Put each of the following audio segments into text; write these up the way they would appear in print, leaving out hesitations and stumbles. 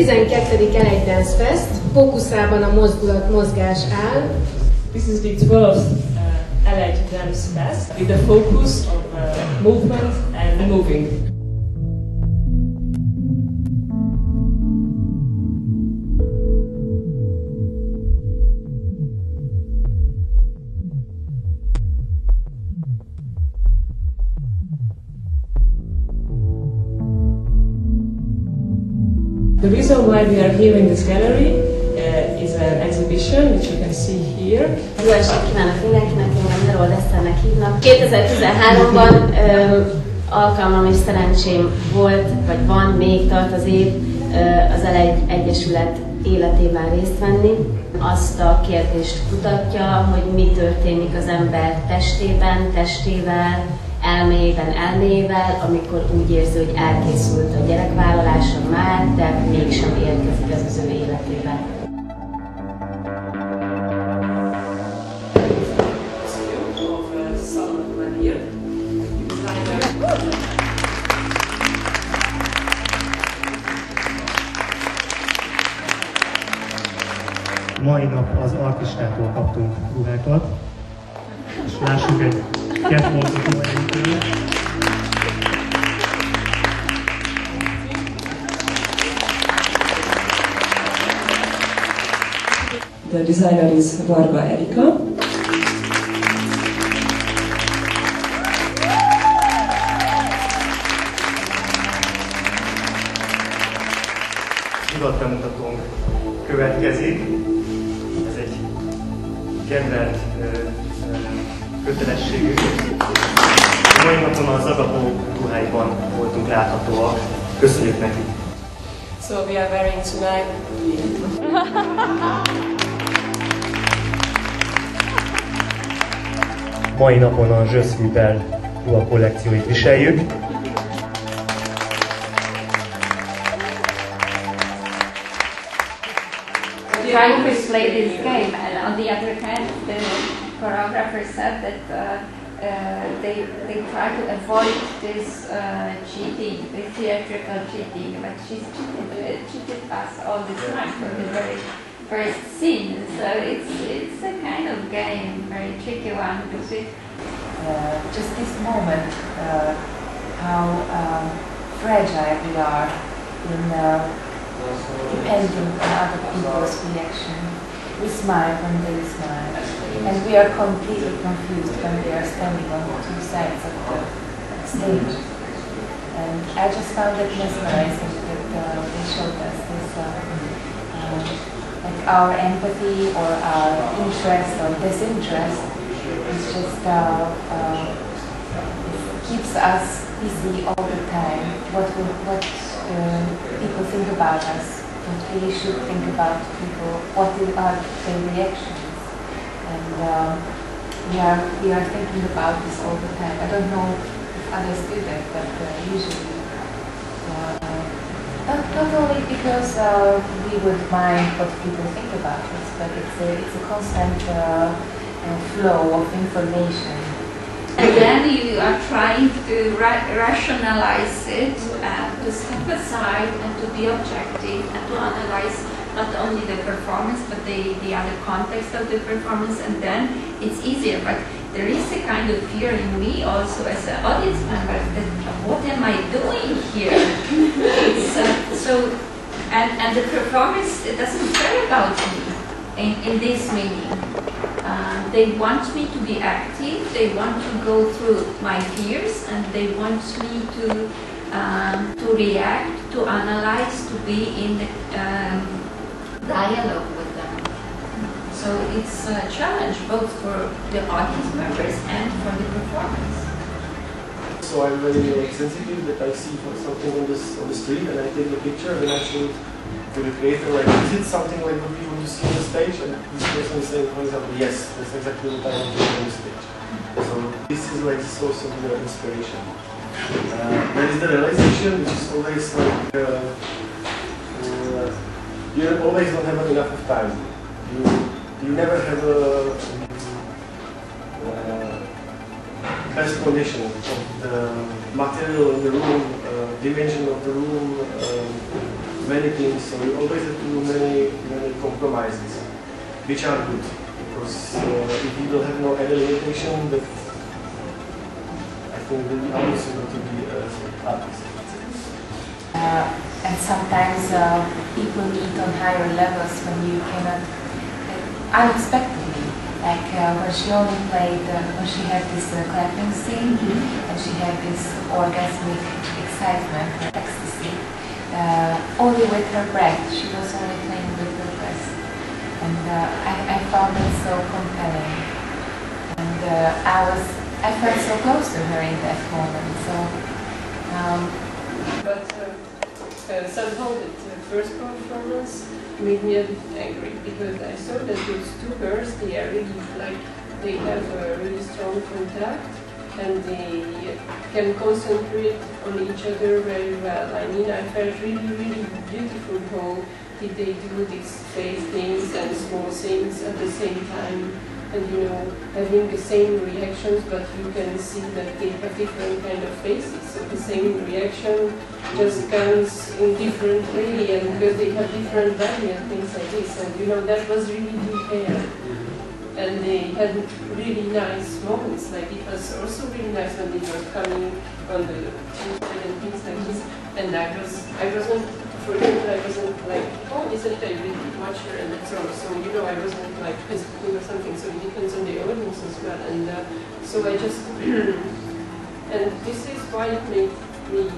12. L1danceFest, fókuszában a mozgás áll. This is the 12th L1danceFest with the focus of movement and moving. The reason why we are here in this gallery is an exhibition which you can see here. Jó estét kívánok mindenkinek, engem L1dancenek hívnak. 2013-ban alkalmam és szerencsém volt, vagy van, még tart az év, az Elegy Egyesület életében részt venni. Azt a kérdést kutatja, hogy mi történik az ember testében, testével, elméjével, amikor úgy érzi, hogy elkészült a gyerekvállalása már, de mégsem érkezik ez az ő életében. Mai nap az artistától kaptunk ruhákat, és lássuk egy catwalkot Eritől. The designer is Varga Erika. Divatbemutatónk következik. Ez egy kedvelt kötelességünk. A mai napon az Agapó ruháiban voltunk láthatóak. Köszönjük nekik! So we are wearing tonight. Mai napon a Je suis belle ruha kollekcióit viseljük. Trying to play this game, and on the other hand, the choreographer said that they try to avoid this cheating, the theatrical cheating, but she's cheated us all the time for the very first scene. So it's a kind of game, very tricky one, because it just this moment, how fragile we are in depending on other people's reaction. We smile when they smile, and we are completely confused when we are standing on two sides of the stage. And I just found it mesmerizing that they showed us this, like our empathy or our interest or disinterest is just it keeps us busy all the time. What people think about us, what we should think about people, what are their reactions, and we are thinking about this all the time. I don't know if others do that, but usually not only because we would mind what people think about us, but it's a constant flow of information. And then you are trying to rationalize it, to step aside and to be objective and to analyze not only the performance but the other context of the performance, and then it's easier. But there is a kind of fear in me also as an audience member that what am I doing here? It's, and the performance, it doesn't care about me in this meaning. They want me to be active, they want to go through my fears, and they want me to react, to analyze, to be in dialogue with them. So it's a challenge both for the audience members and for the performance. So I'm very sensitive that I see something on the street and I take a picture and I show it to the creator, like, is it something like what you see on the stage? And this person is saying, for example, yes, that's exactly what I want to do on the stage. So this is like the source of the inspiration. There is the realization, which is always like, you always don't have enough of time. You never have a best condition of the material in the room, dimension of the room, many things, so you always have to do many compromises, which are good, because if you don't have no any limitation, that I think will be impossible to be an artist. And sometimes people meet on higher levels when you cannot, unexpectedly, like when she only played, when she had this clapping scene, and she had this orgasmic excitement, ecstasy, only with her breath. She was only playing with her breath. And I found it so compelling. And I felt so close to her in that moment. So, somehow the first performance made me a bit angry, because I saw that those two girls, they are really like, they have a really strong contact and they can concentrate on each other very well. I mean, I felt really beautiful how did they do these big things and small things at the same time. And you know, having the same reactions, but you can see that they have different kind of faces. So the same reaction just comes in different way, and because they have different value and things like this. And you know, that was really detailed. And they had really nice moments. Like it was also really nice when they were coming on the inside and things like this. And I wasn't, for example, I wasn't like, oh, isn't I really watcher and that's all. So, you know, I wasn't like hesitating or something. So it depends on the audience as well. And so I just, and this is why it made me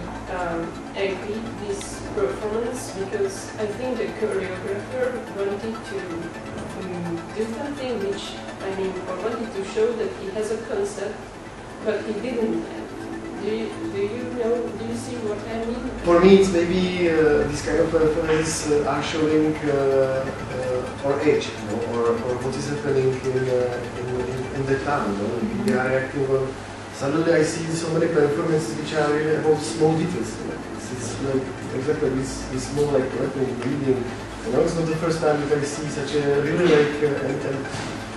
agree this performance, because I think the choreographer wanted to do something which, I mean, or wanted to show that he has a concept, but he didn't. Do you see what I mean? For me, it's maybe this kind of performances are showing our age, you know, or what is happening in the town. You know? They are reacting on. Suddenly, I see so many performances which are really about small details. You know? It's like exactly this small like rapping, reading. You know, it's not the first time that I see such a really like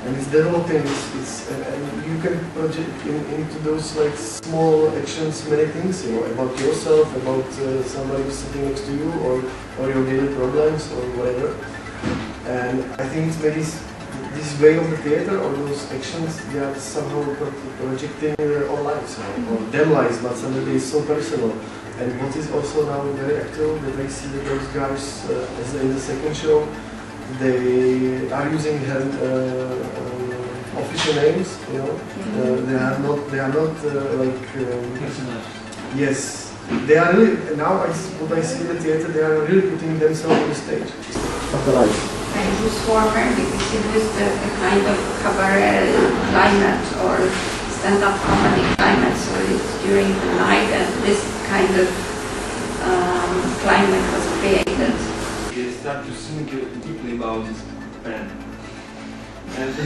and it's developing. And you can project into those like small actions many things, you know, about yourself, about somebody who's sitting next to you, or your daily problems or whatever. And I think it's maybe this way of the theater or those actions, they are somehow projecting our lives, you know, or them lives, but suddenly it's so personal. And what is also now very actual that I see that those guys, as in the second show, they are using official names, you know. They are not like yes, they are really now. What I see in the theater, they are really putting themselves on the stage. And it was warmer because it was the kind of cabaret climate or stand-up comedy climate. So it's during the night, and this kind of climate was created. You start to think deeply about this band. And it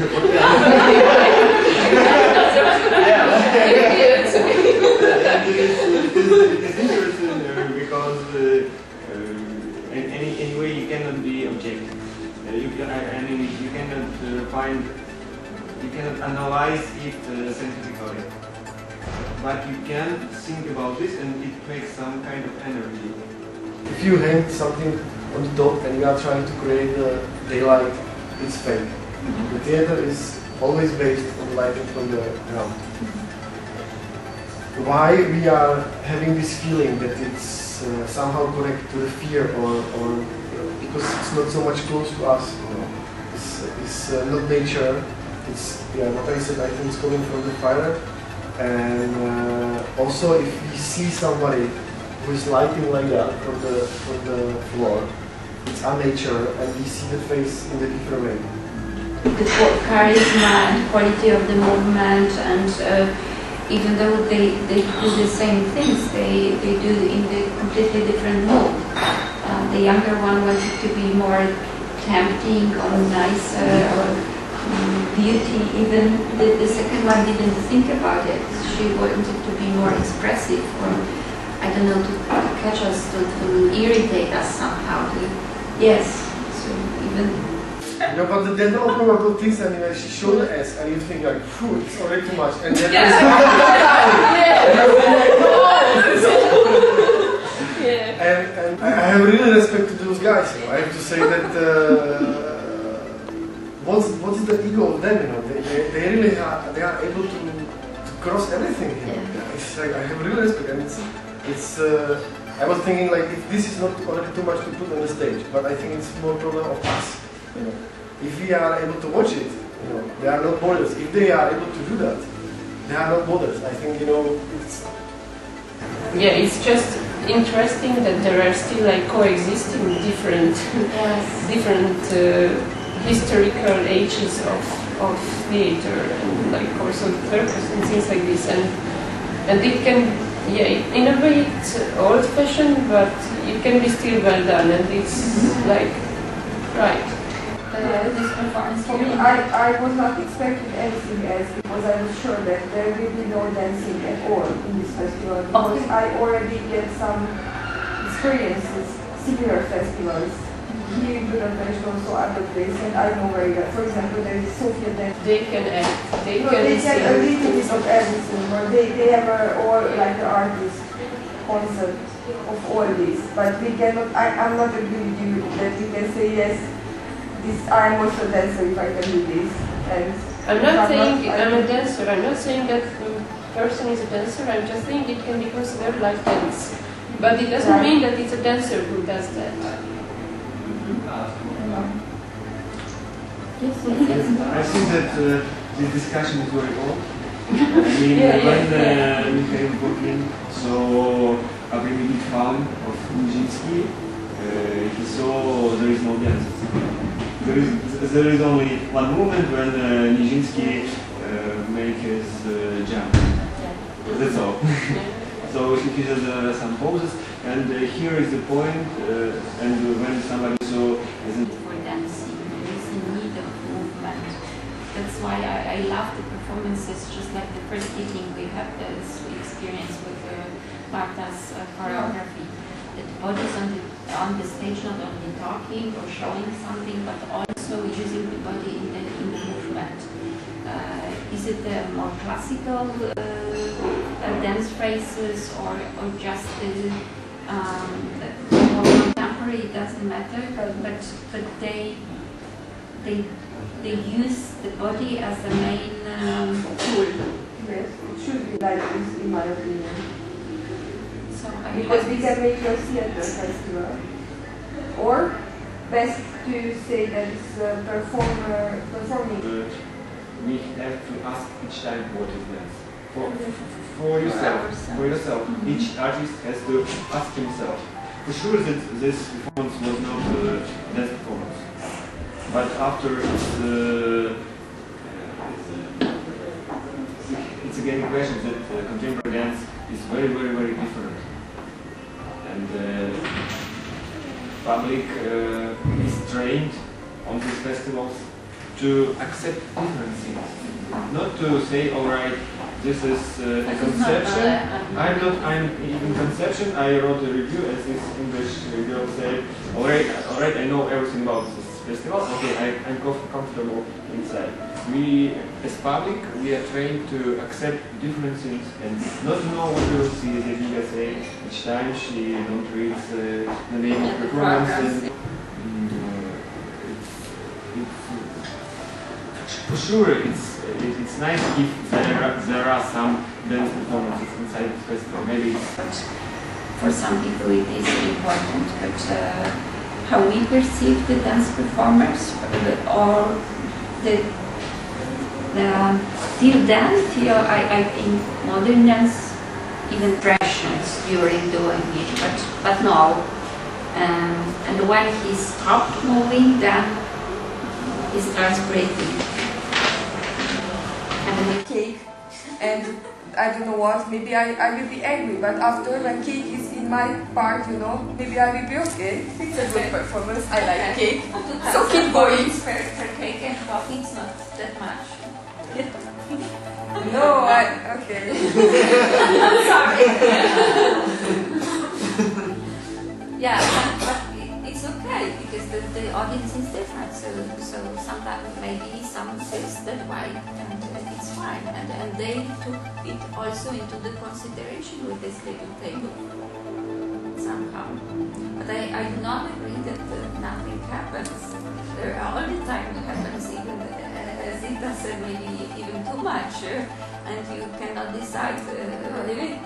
is interesting because anyway you cannot be objective. You cannot analyze it scientifically. But you can think about this, and it makes some kind of energy. If you hang something on the top and you are trying to create the daylight, it's fake. The theater is always based on lighting from the ground. Why we are having this feeling that it's somehow connected to the fear, or because it's not so much close to us, you know. It's not nature. It's what I said. I think it's coming from the fire, and also if we see somebody who is lighting like that from the floor, it's unnatural, and we see the face in a different way. The charisma and quality of the movement, and even though they do the same things, they do in the completely different mode. The younger one wanted to be more tempting or nicer or beauty. Even the second one didn't think about it. She wanted to be more expressive, or I don't know, to catch us, to irritate us somehow. Yes, so even. No, but the development of the things, I mean, she showed the S, and you think like, phew, it's already too much, and then and I have really respect to the like I have real respect, and it's. I was thinking like if this is not already too much to put on the stage, but I think it's more problem of us. You know, if we are able to watch it, you know, there are no borders. If they are able to do that, there are no borders. I think, you know, it's. Yeah, it's just interesting that there are still like coexisting different historical ages of theater and like also the purpose and things like this, and it can, yeah, in a way it's old-fashioned, but it can be still well done, and it's like right. This performance for me, I was not expecting anything else because I was sure that there will be no dancing at all in this festival, because I already get some experiences, similar festivals here in Budapest, also other places, and I know very well. For example, there is Sofia dance. They can act, they no, can they sing. get a little bit of everything, or they have all like the artist concept of all this, but we cannot. I'm not agree with you that we can say yes. I'm also a dancer if I can do this. And I'm not saying I'm a dancer. I'm not saying that the person is a dancer. I'm just saying it can be considered like dance. But it doesn't mean that it's a dancer who does that. I think that this discussion is very old. I mean, when Mikhail Bokin saw a very big film of Nijinsky, he saw there is no dance. There is only one moment when Nijinsky makes his jump. That's all. So he does some poses, and here is the point. And when somebody isn't for dancing, there is a need of movement. That's why I love the performances. Just like the first evening we had this experience with Márta's choreography. The body's on the stage, not only talking or showing something, but also using the body in the movement. Is it more classical dance phrases or just the more contemporary? It doesn't matter, but they use the body as the main tool. Yes, it should be like this, in my opinion. Because we can make a theater festival, or best to say that it's a performing. We have to ask each time what is dance. For yourself. For yourself. Each artist has to ask himself. For sure that this performance was not a dance performance. But after it's again a question that contemporary dance is very, very, very different. And public is trained on these festivals to accept different things. Not to say, all right, this is a conception. I'm in conception. I wrote a review, as this English girl said. All right, I know everything about this festival. Okay, I'm comfortable inside. We, as public, we are trained to accept different things and not know what we will see. As Liga say, each time she don't read the name of the performance. For sure, it's nice if there are some dance performances inside the festival. Maybe for some people it is important, but how we perceive the dance performers or the till then, I think modern dance even impressions during doing it, but no. And when he stopped moving, then he starts breathing. And cake, and I don't know what, maybe I will be angry, but after when cake is in my part, you know, maybe I will be okay. It's a good performance, I like cake. So keep going. For cake and coffee, it's not that much. No, okay. I'm sorry. Yeah, but it's okay because the audience is different. So sometimes maybe some says that way, and it's fine. And they took it also into the consideration with this little table somehow. But I do not agree that nothing happens. All the time it happens, even as Zita said, maybe even too much. and you cannot decide.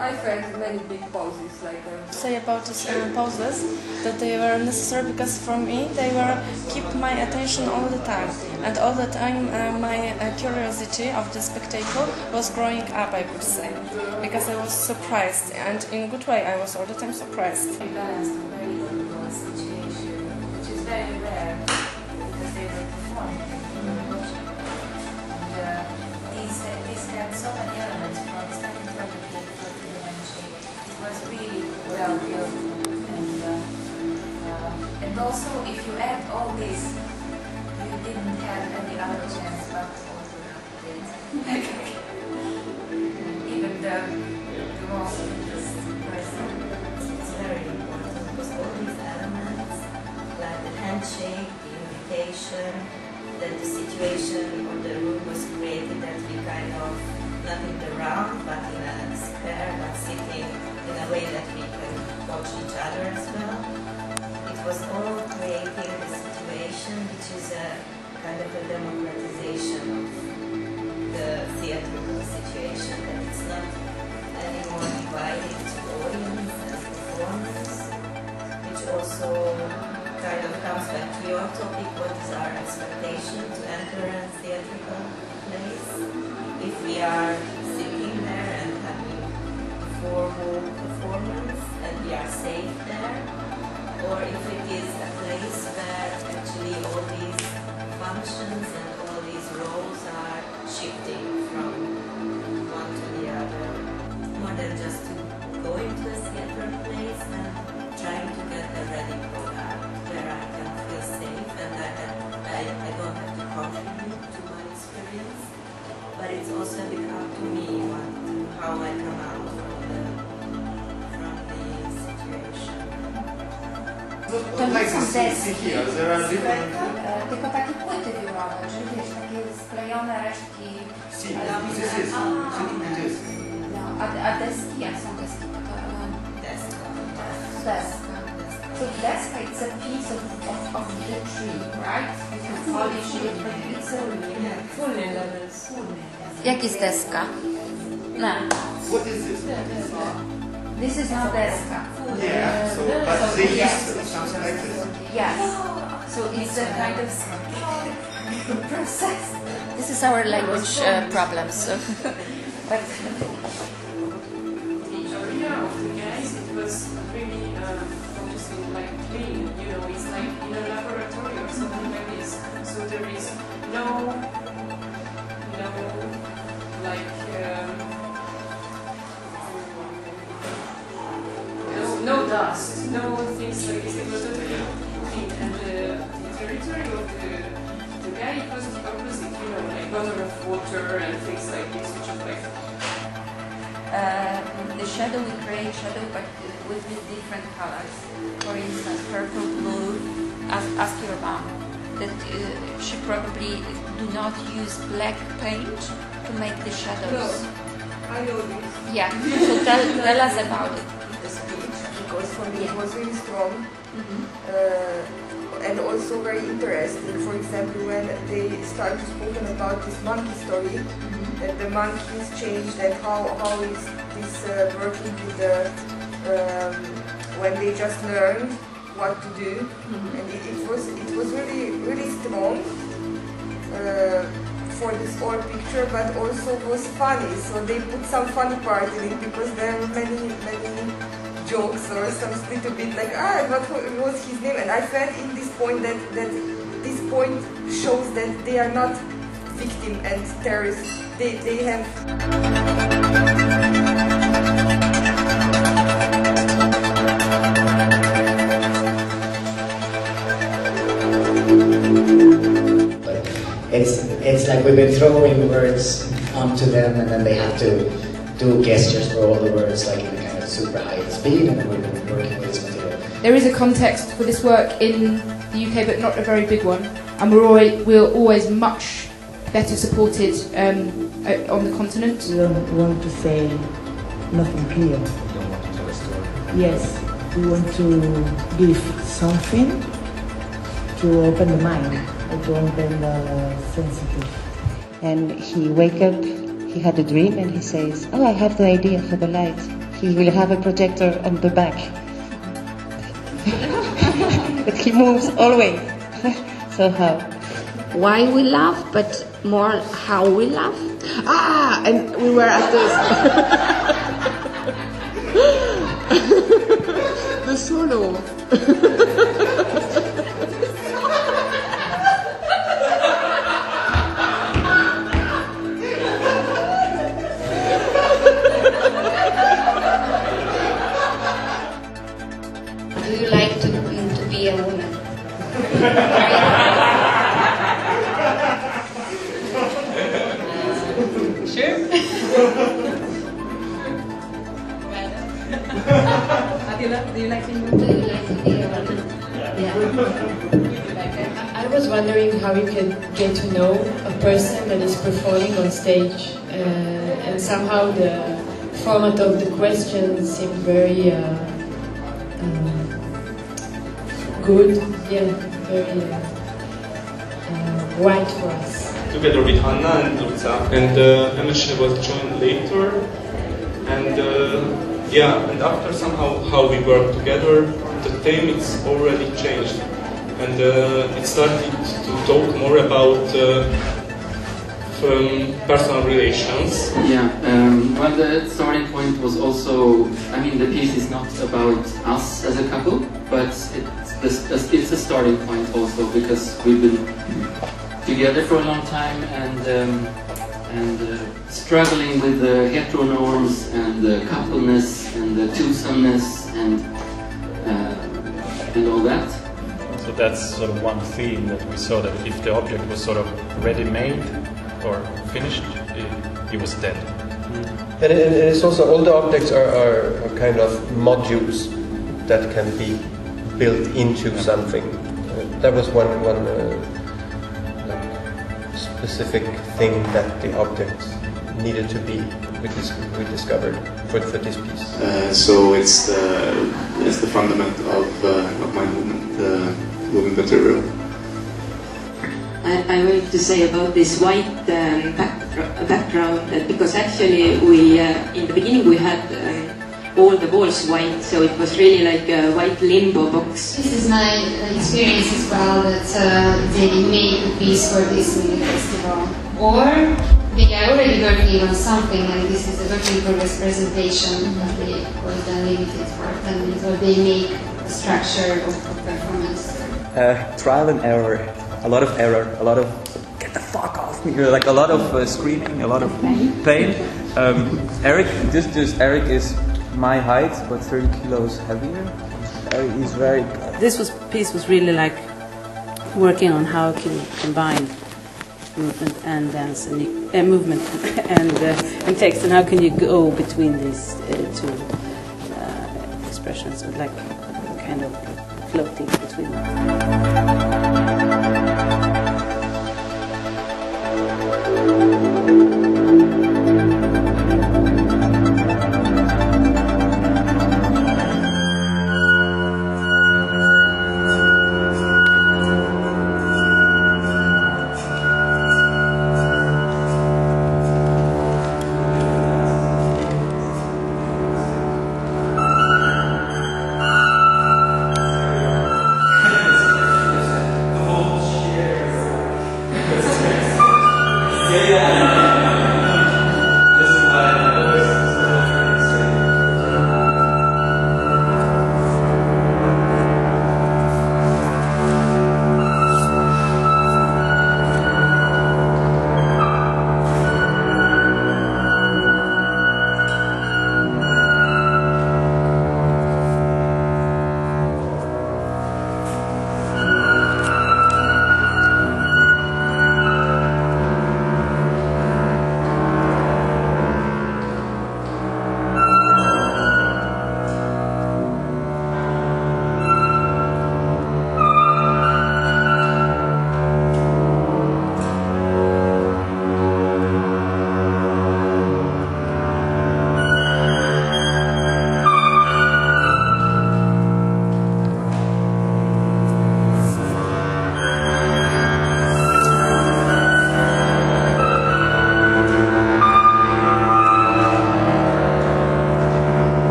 I felt many big pauses, like. Say about these pauses that they were necessary because for me they were keep my attention all the time, and all the time my curiosity of the spectacle was growing up, I would say, because I was surprised, and in a good way I was all the time surprised. We balanced a very difficult situation, which is very rare because they were performed in the workshop. And these had so many elements from starting from the beat to the handshake. It was really well built, and also if you add all this, you didn't have any other chance but to overcome it. Even the most person, it's very important because all these elements, like the handshake, the invitation, that the situation of the room was created that we kind of not in the round but in a square, but sitting in a way that we can watch each other as well. It was all creating the situation which is a kind of a democratization of the theatrical situation, that it's not anymore divided to audience and performance, which also kind of comes back to your topic, what is our expectation to enter a theatrical place? If we are sitting there and having a four-wall performance and we are safe there, or if it is a place where actually all these functions and all these roles are shifting from one to the other, more than just to go into a theater place and trying to get a ready product where I can feel safe and I don't have to contribute to my experience, but it's also a bit up to me how I come out from the situation. To nie są deski, tylko takie płyty wiórowe, czyli wiesz, takie sklejone resztki. A deski, jak są deski? Deska. So deska, it's a piece of the tree, right? You can polish it, but it's a full levels. Jak jest deska? No. What is this? This is not deska. Yeah, so, but they use something like this. Yes. So it's a kind of process. This is our language problem. So. But the area of the guys, it was really focusing like clean, you know, it's like in a laboratory or something like this. So there is no like no dust, no things like this. It was totally clean, and the territory of the guy, it was the opposite, you know, like bottle of water and things like this, which is like. The shadow, we create shadow, but with different colors. For instance, purple, blue. Ask your mom. That she probably do not use black paint to make the shadows. No, I know this. Yeah. So tell us about it. Because for me it was really strong and also very interesting. For example, when they started spoken about this monkey story, that the monkeys changed and how is this working with the when they just learned what to do, and it was really strong for this whole picture, but also was funny. So they put some funny part in it because there were many jokes or some little bit like what was his name, and I felt in this point that this point shows that they are not victim and terrorists. They have. It's like we've been throwing words onto them, and then they have to do gestures for all the words, like in a kind of super high speed, and then we've been working with this material. There is a context for this work in the UK, but not a very big one, and we're always much better supported on the continent. We don't want to say nothing clear. We don't want to tell a story. Yes, we want to give something to open the mind, to open the sensitive. And he wake up he had a dream and he says, oh, I have the idea for the light. He will have a projector on the back. But he moves always. So how? Why we laugh, but more how we laugh. Ah, and we were at the solo. Do you like to be a woman? Sure. Do you like to be a woman? I was wondering how you can get to know a person that is performing on stage, and somehow the format of the questions seemed very good, very white for us. Together with Hanna and Luca, and Emilshine was joined later, and and after somehow how we work together, the theme it's already changed, and it started to talk more about personal relations. Yeah, well, the starting point was also, I mean, the piece is not about us as a couple, but it's a starting point also because we've been together for a long time and struggling with the heteronorms and the coupleness and the twosomness and all that. So that's sort of one theme that we saw, that if the object was sort of ready-made or finished, it was dead. And it's also, all the objects are kind of modules that can be built into something. That was one specific thing that the objects needed to be, which we discovered for this piece. So it's the fundament of my movement, the moving material. I wanted to say about this white background, because actually we in the beginning we had all the walls white, so it was really like a white limbo box. This is my experience as well, that they made a piece for this mini festival, or they are already working on something and this is a work in progress presentation that they of course then limited for 10 minutes, or they make a structure of performance. Trial and error, a lot of error, a lot of get the fuck off me, like a lot of screaming, a lot of pain. Erik, Erik is my height, but 30 kilos heavier. He's very. This piece was really like working on how can you combine movement and dance, and movement and text, and how can you go between these two expressions, like kind of floating between them.